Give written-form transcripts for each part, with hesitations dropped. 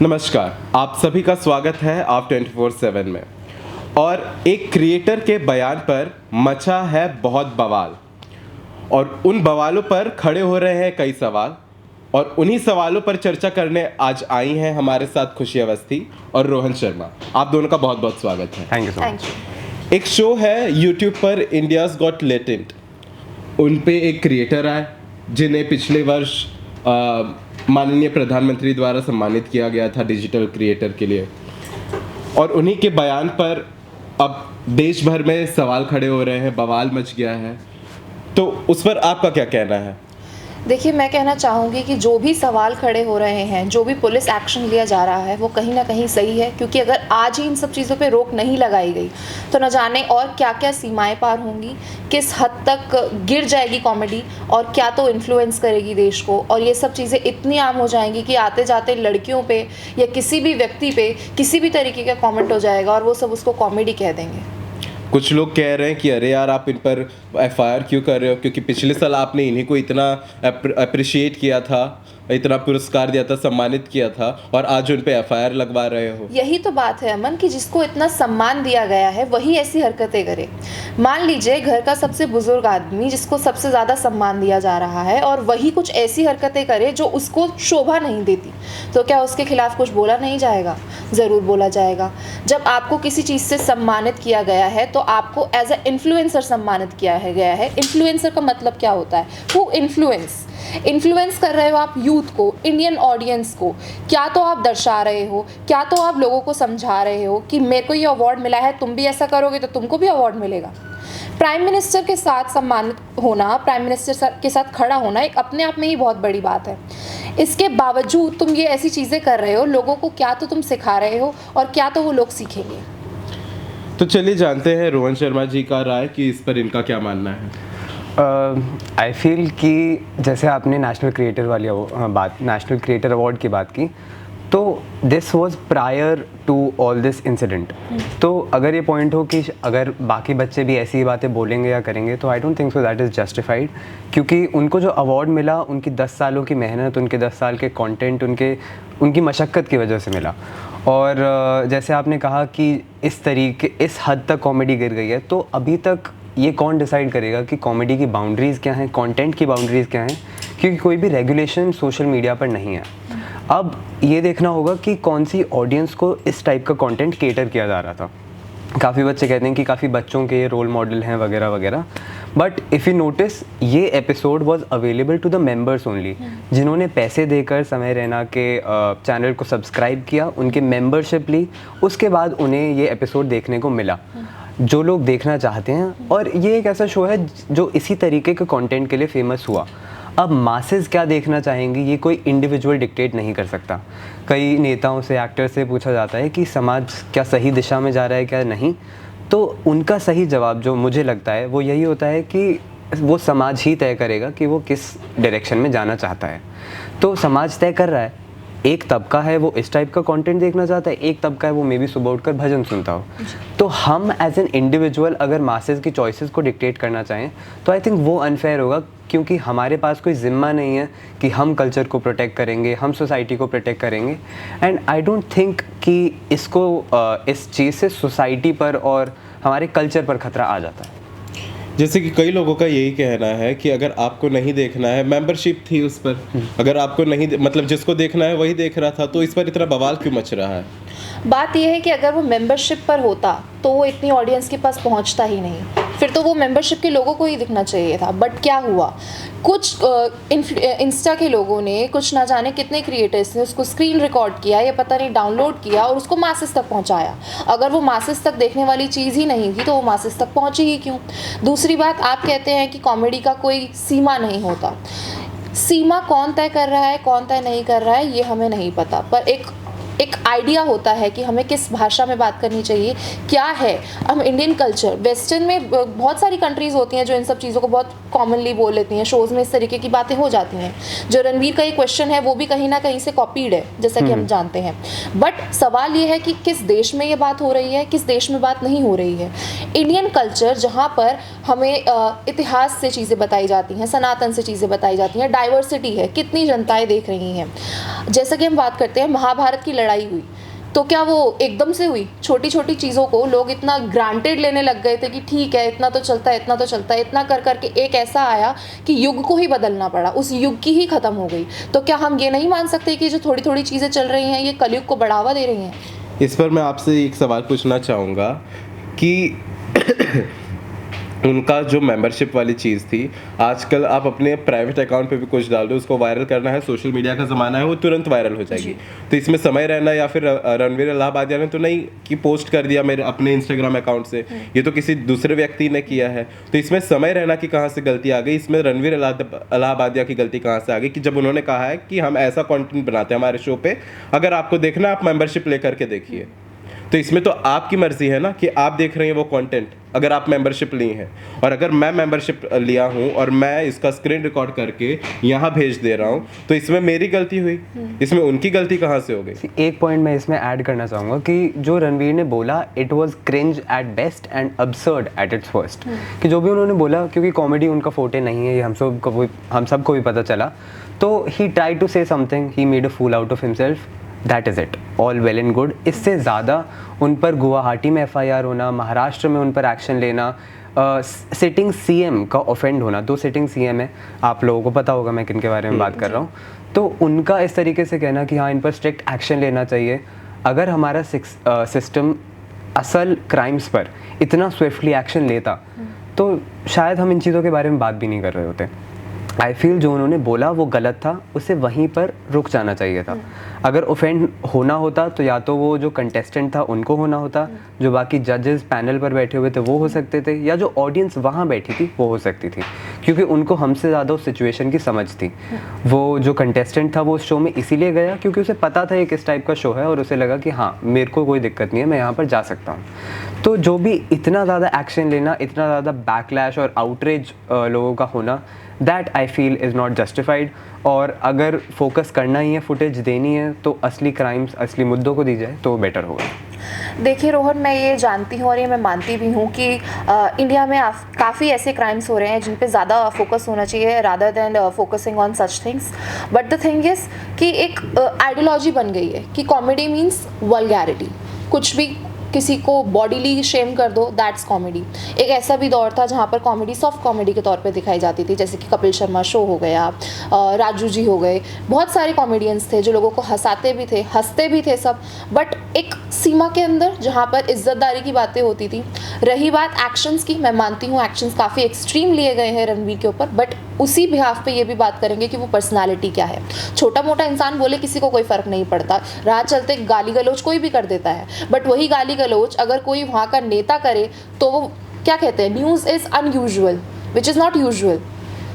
नमस्कार, आप सभी का स्वागत है आप 24/7 में। और एक क्रिएटर के बयान पर मचा है बहुत बवाल और उन बवालों पर खड़े हो रहे हैं कई सवाल और उन्हीं सवालों पर चर्चा करने आज आई हैं हमारे साथ खुशी अवस्थी और रोहन शर्मा। आप दोनों का बहुत बहुत स्वागत है। Thank you so much. एक शो है यूट्यूब पर इंडियाज़ गॉट टैलेंट, उन पे एक क्रिएटर आए जिन्हें पिछले वर्ष माननीय प्रधानमंत्री द्वारा सम्मानित किया गया था डिजिटल क्रिएटर के लिए, और उन्हीं के बयान पर अब देश भर में सवाल खड़े हो रहे हैं, बवाल मच गया है। तो उस पर आपका क्या कहना है? देखिए, मैं कहना चाहूँगी कि जो भी सवाल खड़े हो रहे हैं, जो भी पुलिस एक्शन लिया जा रहा है, वो कहीं ना कहीं सही है, क्योंकि अगर आज ही इन सब चीज़ों पे रोक नहीं लगाई गई तो न जाने और क्या क्या सीमाएं पार होंगी, किस हद तक गिर जाएगी कॉमेडी और क्या तो इन्फ्लुएंस करेगी देश को। और ये सब चीज़ें इतनी आम हो जाएंगी कि आते जाते लड़कियों पे या किसी भी व्यक्ति पे किसी भी तरीके का कॉमेंट हो जाएगा और वो सब उसको कॉमेडी कह देंगे। कुछ लोग कह रहे हैं कि अरे यार, आप इन पर एफआईआर क्यों कर रहे हो, क्योंकि पिछले साल आपने इन्हीं को इतना अप्रिशिएट किया था, इतना पुरस्कार दिया था, सम्मानित किया था, और आज उन पे एफआईआर लगवा रहे हो। यही तो बात है अमन, कि जिसको इतना सम्मान दिया गया है वही ऐसी हरकतें करे। मान लीजिए घर का सबसे बुजुर्ग आदमी जिसको सबसे ज़्यादा सम्मान दिया जा रहा है और वही कुछ ऐसी हरकतें करे जो उसको शोभा नहीं देती, तो क्या उसके खिलाफ कुछ बोला नहीं जाएगा? ज़रूर बोला जाएगा। जब आपको किसी चीज़ से सम्मानित किया गया है तो आपको एज ए इन्फ्लुएंसर सम्मानित किया गया है। इन्फ्लुएंसर का मतलब क्या होता है? हु इन्फ्लुएंस कर रहे हो आप यूथ को, इंडियन ऑडियंस को। क्या तो आप दर्शा रहे हो, क्या तो आप लोगों को समझा रहे हो कि मेरे को ये अवार्ड मिला है, तुम भी ऐसा करोगे तो तुमको भी अवार्ड मिलेगा। प्राइम मिनिस्टर के साथ सम्मानित होना, प्राइम मिनिस्टर के साथ खड़ा होना एक अपने आप में ही बहुत बड़ी बात है। इसके बावजूद तुम ये ऐसी चीज़ें कर रहे हो, लोगों को क्या तो तुम सिखा रहे हो और क्या तो वो लोग सीखेंगे। तो चलिए जानते हैं रोहन शर्मा जी का राय कि इस पर इनका क्या मानना है। आई फील कि जैसे आपने नेशनल क्रिएटर अवार्ड की बात की, तो this was prior to all this incident. तो अगर ये पॉइंट हो कि अगर बाकी बच्चे भी ऐसी बातें बोलेंगे या करेंगे, तो I don't think so that is justified, क्योंकि उनको जो अवार्ड मिला उनकी 10 सालों की मेहनत, उनके 10 साल के कंटेंट, उनकी मशक्क़त की वजह से मिला। और जैसे आपने कहा कि इस हद तक कॉमेडी गिर गई है, तो अभी तक ये कौन डिसाइड करेगा कि कॉमेडी की बाउंड्रीज़ क्या हैं, कंटेंट की बाउंड्रीज़ क्या हैं, क्योंकि कोई भी रेगुलेशन सोशल मीडिया पर नहीं है। अब ये देखना होगा कि कौन सी ऑडियंस को इस टाइप का कंटेंट केटर किया जा रहा था। काफ़ी बच्चे कहते हैं कि काफ़ी बच्चों के ये रोल मॉडल हैं वगैरह वगैरह, बट इफ़ यू नोटिस ये episode was available to the members only, जिन्होंने पैसे देकर समय रैना के चैनल को सब्सक्राइब किया, उनके मेंबरशिप ली, उसके बाद उन्हें ये एपिसोड देखने को मिला, जो लोग देखना चाहते हैं। और ये एक ऐसा शो है जो इसी तरीके के कंटेंट के लिए फेमस हुआ। अब मासेस क्या देखना चाहेंगी ये कोई इंडिविजुअल डिक्टेट नहीं कर सकता। कई नेताओं से, एक्टर्स से पूछा जाता है कि समाज क्या सही दिशा में जा रहा है क्या नहीं, तो उनका सही जवाब जो मुझे लगता है वो यही होता है कि वो समाज ही तय करेगा कि वो किस डायरेक्शन में जाना चाहता है। तो समाज तय कर रहा है, एक तबका है वो इस टाइप का कंटेंट देखना चाहता है, एक तबका है वो मे बी सुबह उठकर भजन सुनता हो। तो हम एज एन इंडिविजुअल अगर मासेस की चॉइसेस को डिक्टेट करना चाहें तो आई थिंक वो अनफेयर होगा, क्योंकि हमारे पास कोई ज़िम्मा नहीं है कि हम कल्चर को प्रोटेक्ट करेंगे, हम सोसाइटी को प्रोटेक्ट करेंगे। एंड आई डोंट थिंक कि इसको इस चीज़ से सोसाइटी पर और हमारे कल्चर पर खतरा आ जाता है। जैसे कि कई लोगों का यही कहना है कि अगर आपको नहीं देखना है, मेंबरशिप थी उस पर, अगर आपको नहीं मतलब जिसको देखना है वही देख रहा था, तो इस पर इतना बवाल क्यों मच रहा है? बात यह है कि अगर वो मेंबरशिप पर होता तो वो इतनी ऑडियंस के पास पहुंचता ही नहीं, फिर तो वो मेंबरशिप के लोगों को ही दिखना चाहिए था। बट क्या हुआ, कुछ इंस्टा के लोगों ने, कुछ ना जाने कितने क्रिएटर्स ने उसको स्क्रीन रिकॉर्ड किया या पता नहीं डाउनलोड किया और उसको मासेस तक पहुंचाया। अगर वो मासेस तक देखने वाली चीज़ ही नहीं थी तो वो मासेस तक पहुंची ही क्यों? दूसरी बात, आप कहते हैं कि कॉमेडी का कोई सीमा नहीं होता। सीमा कौन तय कर रहा है, कौन तय नहीं कर रहा है, ये हमें नहीं पता, पर एक आइडिया होता है कि हमें किस भाषा में बात करनी चाहिए, क्या है। हम इंडियन कल्चर, वेस्टर्न में बहुत सारी कंट्रीज़ होती हैं जो इन सब चीज़ों को बहुत कॉमनली बोल लेती हैं, शोज़ में इस तरीके की बातें हो जाती हैं। जो रणवीर का ये क्वेश्चन है वो भी कहीं ना कहीं से कॉपीड है, जैसा कि हम जानते हैं। बट सवाल ये है कि किस देश में ये बात हो रही है, किस देश में बात नहीं हो रही है। इंडियन कल्चर जहाँ पर हमें इतिहास से चीज़ें बताई जाती हैं, सनातन से चीज़ें बताई जाती हैं, डाइवर्सिटी है, कितनी जनताएँ देख रही हैं। जैसा कि हम बात करते हैं महाभारत की लड़ाई हुई, तो क्या वो एकदम से हुई? छोटी छोटी चीज़ों को लोग इतना ग्रांटेड लेने लग गए थे कि ठीक है, इतना तो चलता है, इतना तो चलता है, इतना कर करके एक ऐसा आया कि युग को ही बदलना पड़ा, उस युग की ही ख़त्म हो गई। तो क्या हम ये नहीं मान सकते कि जो थोड़ी थोड़ी चीज़ें चल रही हैं ये कलयुग को बढ़ावा दे रही हैं? इस पर मैं आपसे एक सवाल पूछना चाहूँगा कि उनका जो मेंबरशिप वाली चीज़ थी, आजकल आप अपने प्राइवेट अकाउंट पे भी कुछ डाल दो, उसको वायरल करना है, सोशल मीडिया का ज़माना है, वो तुरंत वायरल हो जाएगी। तो इसमें समय रहना, या फिर रणवीर इलाहाबादिया ने तो नहीं कि पोस्ट कर दिया मेरे अपने इंस्टाग्राम अकाउंट से, ये तो किसी दूसरे व्यक्ति ने किया है। तो इसमें समय रहना की कहाँ से गलती आ गई? इसमें रणवीर इलाहाबादिया की गलती कहाँ से आ गई कि जब उन्होंने कहा है कि हम ऐसा कंटेंट बनाते हैं हमारे शो पे, अगर आपको देखना आप मेंबरशिप लेकर के देखिए। तो इसमें तो आपकी मर्जी है ना कि आप देख रहे हैं वो कंटेंट, अगर आप मेंबरशिप ली हैं। और अगर मैं मेंबरशिप लिया हूं और मैं इसका स्क्रीन रिकॉर्ड करके यहाँ भेज दे रहा हूं, तो इसमें मेरी गलती हुई, इसमें उनकी गलती कहाँ से हो गई? एक पॉइंट मैं इसमें ऐड करना चाहूँगा कि जो रणवीर ने बोला, it was cringe at best and absurd at its worst. कि जो भी उन्होंने बोला, क्योंकि कॉमेडी उनका फोटे नहीं है, ये हम सबको भी पता चला। तो he try to say something, he made a fool out of himself, that is it, all well and good. इससे ज़्यादा उन पर गुवाहाटी में FIR होना, महाराष्ट्र में उन पर एक्शन लेना, सिटिंग CM का ऑफेंड होना, 2 सिटिंग CM है, आप लोगों को पता होगा मैं किन के बारे में बात कर रहा हूँ। तो उनका इस तरीके से कहना कि हाँ इन पर स्ट्रिक्ट एक्शन लेना चाहिए। अगर हमारा सिस्टम असल क्राइम्स पर इतना स्विफ्टली एक्शन लेता तो शायद हम इन चीज़ों के बारे में बात भी नहीं कर रहे होते। आई फील जो उन्होंने बोला वो गलत था, उसे वहीं पर रुक जाना चाहिए था। अगर ऑफेंड होना होता तो या तो वो जो कंटेस्टेंट था उनको होना होता, जो बाकी जजेस पैनल पर बैठे हुए थे वो हो सकते थे, या जो ऑडियंस वहाँ बैठी थी वो हो सकती थी, क्योंकि उनको हमसे ज़्यादा उस सिचुएशन की समझ थी। वो जो कंटेस्टेंट था वो उस शो में इसीलिए गया क्योंकि उसे पता था ये किस टाइप का शो है, और उसे लगा कि हाँ मेरे को कोई दिक्कत नहीं है, मैं यहाँ पर जा सकता हूँ। तो जो भी इतना ज़्यादा एक्शन लेना, इतना ज़्यादा बैकलैश और आउटरेज लोगों का होना, that I feel is not justified. और अगर फोकस करना ही है, फुटेज देनी है, तो असली क्राइम्स, असली मुद्दों को दी जाए तो बेटर होगा। देखिए रोहन, मैं ये जानती हूँ और ये मैं मानती भी हूँ कि इंडिया में काफ़ी ऐसे क्राइम्स हो रहे हैं जिन पे ज़्यादा फोकस होना चाहिए rather than focusing on such things. But the thing is कि एक आइडियोलॉजी बन गई है कि कॉमेडी मीन्स वल्गैरिटी, कुछ भी किसी को बॉडीली शेम कर दो, दैट्स कॉमेडी। एक ऐसा भी दौर था जहाँ पर कॉमेडी सॉफ्ट कॉमेडी के तौर पे दिखाई जाती थी, जैसे कि कपिल शर्मा शो हो गया, राजू जी हो गए, बहुत सारे कॉमेडियंस थे जो लोगों को हंसाते भी थे, हंसते भी थे सब, बट एक सीमा के अंदर जहाँ पर इज्जतदारी की बातें होती थी। रही बात एक्शंस की, मैं मानती हूँ एक्शंस काफ़ी एक्सट्रीम लिए गए हैं रणवीर के ऊपर, बट उसी बिहाफ पे ये भी बात करेंगे कि वो पर्सनालिटी क्या है। छोटा मोटा इंसान बोले किसी को कोई फ़र्क नहीं पड़ता, राह चलते गाली गलौज कोई भी कर देता है, बट वही गाली गलौज अगर कोई वहाँ का नेता करे तो वो क्या कहते हैं, news is unusual which is not usual.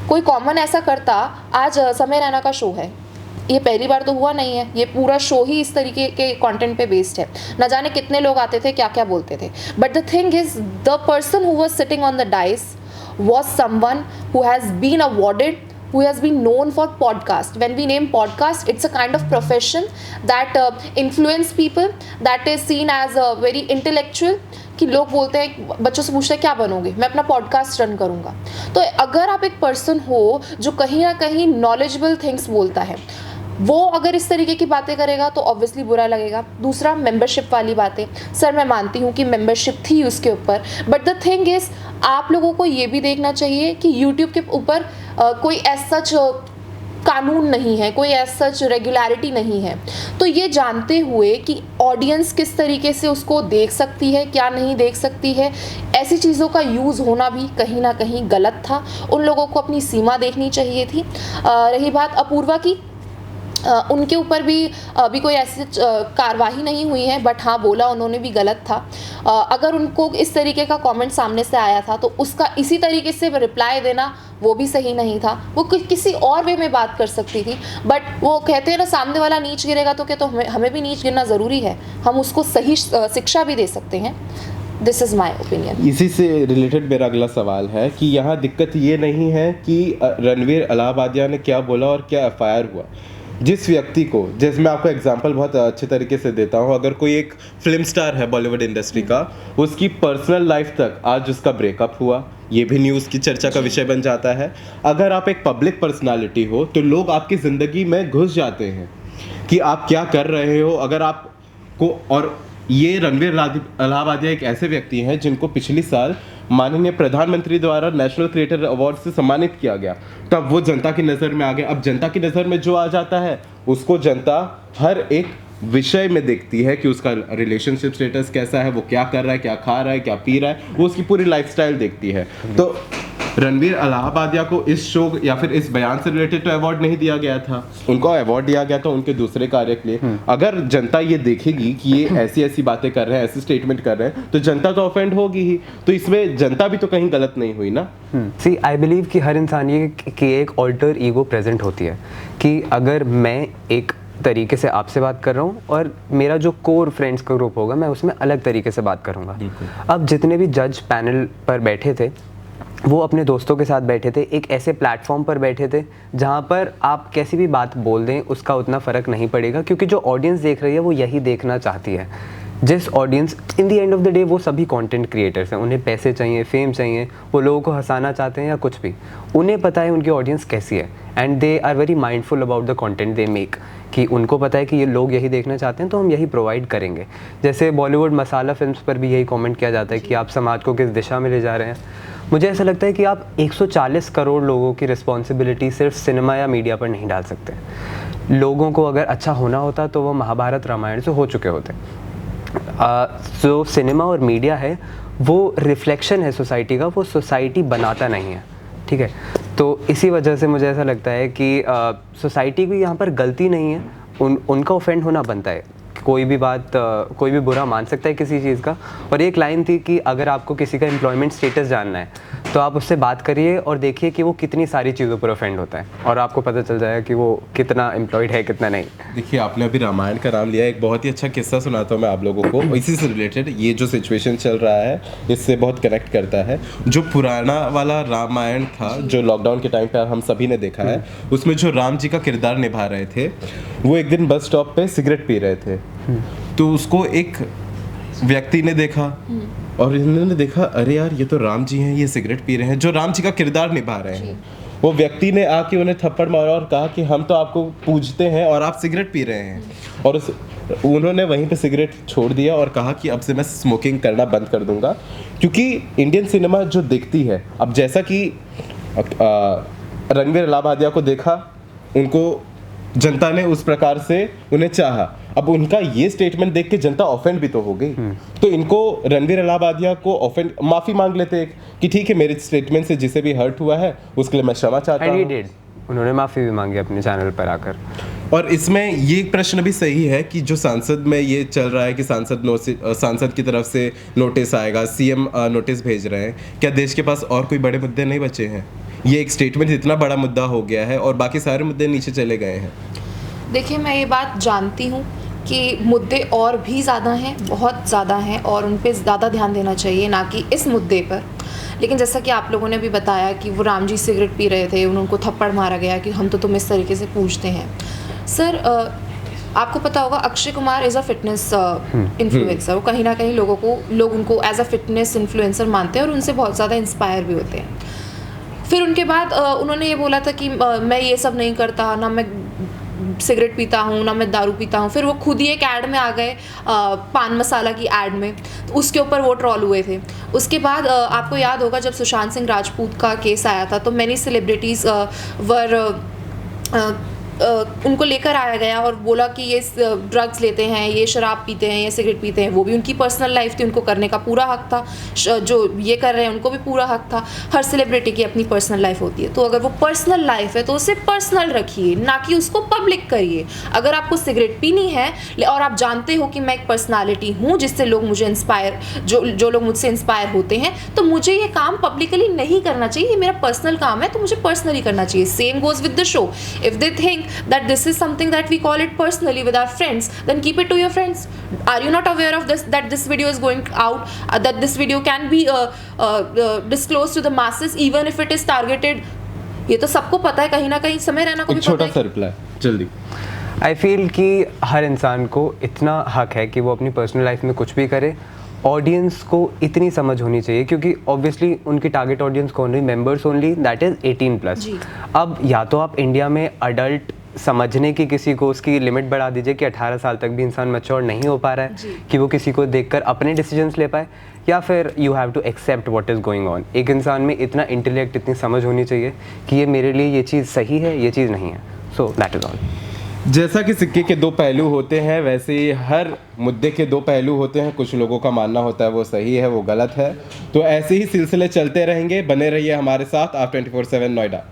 कोई कॉमन ऐसा करता, आज समय रैना का शो है, ये पहली बार तो हुआ नहीं है, ये पूरा शो ही इस तरीके के कंटेंट पे बेस्ड है, न जाने कितने लोग आते थे, क्या क्या बोलते थे, but the thing is the person who was sitting on the dice was someone who has been awarded, who has been known for podcast. When we name podcast, it's a kind of profession that influence people, that is seen as a very intellectual, कि लोग बोलते हैं, बच्चों से पूछते हैं क्या बनोगे, मैं अपना पॉडकास्ट रन करूँगा। तो अगर आप एक पर्सन हो जो कहीं ना कहीं नॉलेजेबल थिंग्स बोलता है, वो अगर इस तरीके की बातें करेगा तो ऑब्वियसली बुरा लगेगा। दूसरा, मेंबरशिप वाली बातें, सर मैं मानती हूँ कि मेंबरशिप थी उसके ऊपर, बट द थिंग इज़ आप लोगों को ये भी देखना चाहिए कि यूट्यूब के ऊपर कोई ऐसा कानून नहीं है, कोई ऐसा रेगुलरिटी नहीं है। तो ये जानते हुए कि ऑडियंस किस तरीके से उसको देख सकती है, क्या नहीं देख सकती है, ऐसी चीज़ों का यूज़ होना भी कहीं ना कहीं गलत था। उन लोगों को अपनी सीमा देखनी चाहिए थी। रही बात अपूर्वा की, उनके ऊपर भी अभी कोई ऐसी कार्रवाई नहीं हुई है, बट हाँ बोला उन्होंने भी गलत था। अगर उनको इस तरीके का कमेंट सामने से आया था तो उसका इसी तरीके से रिप्लाई देना वो भी सही नहीं था। वो किसी और वे में बात कर सकती थी, बट वो कहते हैं ना, सामने वाला नीच गिरेगा तो क्या, तो हमें भी नीच गिरना ज़रूरी है, हम उसको सही शिक्षा भी दे सकते हैं। This is my opinion. इसी से रिलेटेड मेरा अगला सवाल है कि यहाँ दिक्कत ये नहीं है कि रणवीर इलाहाबादिया ने क्या बोला और क्या FIR हुआ। जिस व्यक्ति को, जैसे मैं आपको एग्जांपल बहुत अच्छे तरीके से देता हूँ, अगर कोई एक फिल्म स्टार है बॉलीवुड इंडस्ट्री का, उसकी पर्सनल लाइफ तक आज उसका ब्रेकअप हुआ, ये भी न्यूज़ की चर्चा का विषय बन जाता है। अगर आप एक पब्लिक पर्सनालिटी हो तो लोग आपकी ज़िंदगी में घुस जाते हैं। कि आप क्या कर रहे हो। अगर आपको, और ये रणवीर अलाहाबादिया एक ऐसे व्यक्ति हैं जिनको पिछली साल माननीय प्रधानमंत्री द्वारा नेशनल क्रिएटर अवार्ड से सम्मानित किया गया, तब वो जनता की नज़र में आ गए। अब जनता की नज़र में जो आ जाता है उसको जनता हर एक विषय में देखती है कि उसका रिलेशनशिप स्टेटस कैसा है, वो क्या कर रहा है, क्या खा रहा है, क्या पी रहा है, वो उसकी पूरी लाइफस्टाइल देखती है। तो रणवीर अलाहाबादिया को इस शो या फिर इस बयान से रिलेटेड तो अवार्ड नहीं दिया गया था, उनको अवार्ड दिया गया था उनके दूसरे कार्य के लिए। अगर जनता ये देखेगी कि ये ऐसी ऐसी बातें कर रहे हैं, ऐसे स्टेटमेंट कर रहे हैं, तो जनता तो ऑफेंड होगी ही। तो इसमें जनता भी तो कहीं गलत नहीं हुई ना। सी आई बिलीव कि हर इंसान की एक ऑल्टर ईगो प्रेजेंट होती है कि अगर मैं एक तरीके से आपसे बात कर रहा हूँ और मेरा जो कोर फ्रेंड्स का ग्रुप होगा मैं उसमें अलग तरीके से बात करूँगा। अब जितने भी जज पैनल पर बैठे थे वो अपने दोस्तों के साथ बैठे थे, एक ऐसे प्लेटफॉर्म पर बैठे थे जहाँ पर आप कैसी भी बात बोल दें उसका उतना फ़र्क नहीं पड़ेगा, क्योंकि जो ऑडियंस देख रही है वो यही देखना चाहती है। जिस audience in the end of the day वो सभी कंटेंट क्रिएटर्स हैं, उन्हें पैसे चाहिए, फेम चाहिए, वो लोगों को हंसाना चाहते हैं या कुछ भी, उन्हें पता है उनकी ऑडियंस कैसी है and they are very mindful about the content they make, कि उनको पता है कि ये लोग यही देखना चाहते हैं तो हम यही प्रोवाइड करेंगे। जैसे बॉलीवुड मसाला फिल्म्स पर भी यही कमेंट किया जाता है कि आप समाज को किस दिशा में ले जा रहे हैं। मुझे ऐसा लगता है कि आप 140 करोड़ लोगों की रिस्पॉन्सिबिलिटी सिर्फ सिनेमा या मीडिया पर नहीं डाल सकते। लोगों को अगर अच्छा होना होता तो वो महाभारत रामायण से हो चुके होते। जो सिनेमा और मीडिया है वो रिफ्लेक्शन है सोसाइटी का, वो सोसाइटी बनाता नहीं है, ठीक है। तो इसी वजह से मुझे ऐसा लगता है कि सोसाइटी की यहाँ पर गलती नहीं है, उनका ऑफेंड होना बनता है। कोई भी बात कोई भी बुरा मान सकता है किसी चीज़ का। और एक लाइन थी कि अगर आपको किसी का एम्प्लॉयमेंट स्टेटस जानना है तो आप उससे बात करिए और देखिए कि वो कितनी सारी चीज़ों पर ऑफेंड होता है और आपको पता चल जाएगा कि वो कितना एम्प्लॉयड है कितना नहीं। देखिए, आपने अभी रामायण का नाम लिया, एक बहुत ही अच्छा किस्सा सुनाता हूँ मैं आप लोगों को इसी से रिलेटेड। ये जो सिचुएशन चल रहा है इससे बहुत कनेक्ट करता है। जो पुराना वाला रामायण था जो लॉकडाउन के टाइम पे हम सभी ने देखा है, उसमें जो राम जी का किरदार निभा रहे थे वो एक दिन बस स्टॉप पे सिगरेट पी रहे थे। तो उसको एक व्यक्ति ने देखा और इन्होंने देखा, अरे यार ये तो राम जी हैं, ये सिगरेट पी रहे हैं, जो राम जी का किरदार निभा रहे हैं। वो व्यक्ति ने आके उन्हें थप्पड़ मारा और कहा कि हम तो आपको पूजते हैं और आप सिगरेट पी रहे हैं। और उन्होंने वहीं पे सिगरेट छोड़ दिया और कहा कि अब से मैं स्मोकिंग करना बंद कर दूंगा। क्योंकि इंडियन सिनेमा जो देखती है, अब जैसा कि रणवीर अलाहाबादिया को देखा, उनको जनता ने उस प्रकार से उन्हें चाहा। अब उनका ये स्टेटमेंट देख के जनता ऑफेंड भी तो हो गई। तो इनको रणवीर अलाहाबादिया को ऑफेंड माफी मांग लेते कि ठीक है, मेरे स्टेटमेंट से जिसे भी हर्ट हुआ है उसके लिए मैं क्षमा चाहता हूँ। उन्होंने माफी भी मांगी अपने चैनल पर आकर। और इसमें ये प्रश्न भी सही है कि जो सांसद में ये चल रहा है कि सांसद की तरफ से नोटिस आएगा, सीएम नोटिस भेज रहे हैं, क्या देश के पास और कोई बड़े मुद्दे नहीं बचे हैं? ये एक स्टेटमेंट इतना बड़ा मुद्दा हो गया है और बाकी सारे मुद्दे नीचे चले गए हैं। देखिए, मैं ये बात जानती हूँ कि मुद्दे और भी ज़्यादा हैं, बहुत ज़्यादा हैं, और उन पे ज़्यादा ध्यान देना चाहिए, ना कि इस मुद्दे पर। लेकिन जैसा कि आप लोगों ने भी बताया कि वो राम जी सिगरेट पी रहे थे, उनको थप्पड़ मारा गया कि हम तो तुम इस तरीके से पूछते हैं। सर, आपको पता होगा Akshay Kumar is a fitness influencer. वो कहीं ना कहीं लोग उनको एज अ फिटनेस इन्फ्लुएंसर मानते हैं और उनसे बहुत ज़्यादा इंस्पायर भी होते हैं। फिर उनके बाद उन्होंने ये बोला था कि मैं ये सब नहीं करता, ना मैं सिगरेट पीता हूँ, ना मैं दारू पीता हूँ। फिर वो खुद ही एक ऐड में आ गए, पान मसाला की ऐड में, तो उसके ऊपर वो ट्रॉल हुए थे। उसके बाद आपको याद होगा जब सुशांत सिंह राजपूत का केस आया था तो मैनी सेलिब्रिटीज़ उनको लेकर आया गया और बोला कि ये ड्रग्स लेते हैं, ये शराब पीते हैं, ये सिगरेट पीते हैं। वो भी उनकी पर्सनल लाइफ थी, उनको करने का पूरा हक था। जो ये कर रहे हैं उनको भी पूरा हक था। हर सेलिब्रिटी की अपनी पर्सनल लाइफ होती है, तो अगर वो पर्सनल लाइफ है तो उसे पर्सनल रखिए, ना कि उसको पब्लिक करिए। अगर आपको सिगरेट पीनी है और आप जानते हो कि मैं एक पर्सनालिटी हूँ जिससे लोग मुझे इंस्पायर जो लोग मुझसे इंस्पायर होते हैं, तो मुझे ये काम पब्लिकली नहीं करना चाहिए। ये मेरा पर्सनल काम है तो मुझे पर्सनली करना चाहिए। Same goes with the show. If they think that this is something that we call it personally with our friends, then keep it to your friends. Are you not aware of this, that this video is going out, that this video can be disclosed to the masses even if it is targeted? ये तो सबको पता है, कहीं ना कहीं समय रहना को भी पता है। छोटा सा रिप्लाई जल्दी। आई फील कि हर इंसान को इतना हक है कि वो अपनी पर्सनल लाइफ में कुछ भी करे। ऑडियंस को इतनी समझ होनी चाहिए क्योंकि ऑब्वियसली उनकी टारगेट ऑडियंस कौन रही, मेंबर्स ओनली, दैट इज़ 18+। अब या तो आप इंडिया में अडल्ट समझने की किसी को उसकी लिमिट बढ़ा दीजिए कि 18 साल तक भी इंसान मैच्योर नहीं हो पा रहा है कि वो किसी को देखकर अपने डिसीजंस ले पाए, या फिर you have to accept what is going on. एक इंसान में इतना इंटेलेक्ट, इतनी समझ होनी चाहिए कि ये मेरे लिए ये चीज़ सही है, ये चीज़ नहीं है। So that is all. जैसा कि सिक्के के दो पहलू होते हैं, वैसे ही हर मुद्दे के दो पहलू होते हैं। कुछ लोगों का मानना होता है वो सही है, वो गलत है। तो ऐसे ही सिलसिले चलते रहेंगे। बने रहिए हमारे साथ, आप 24/7 नोएडा।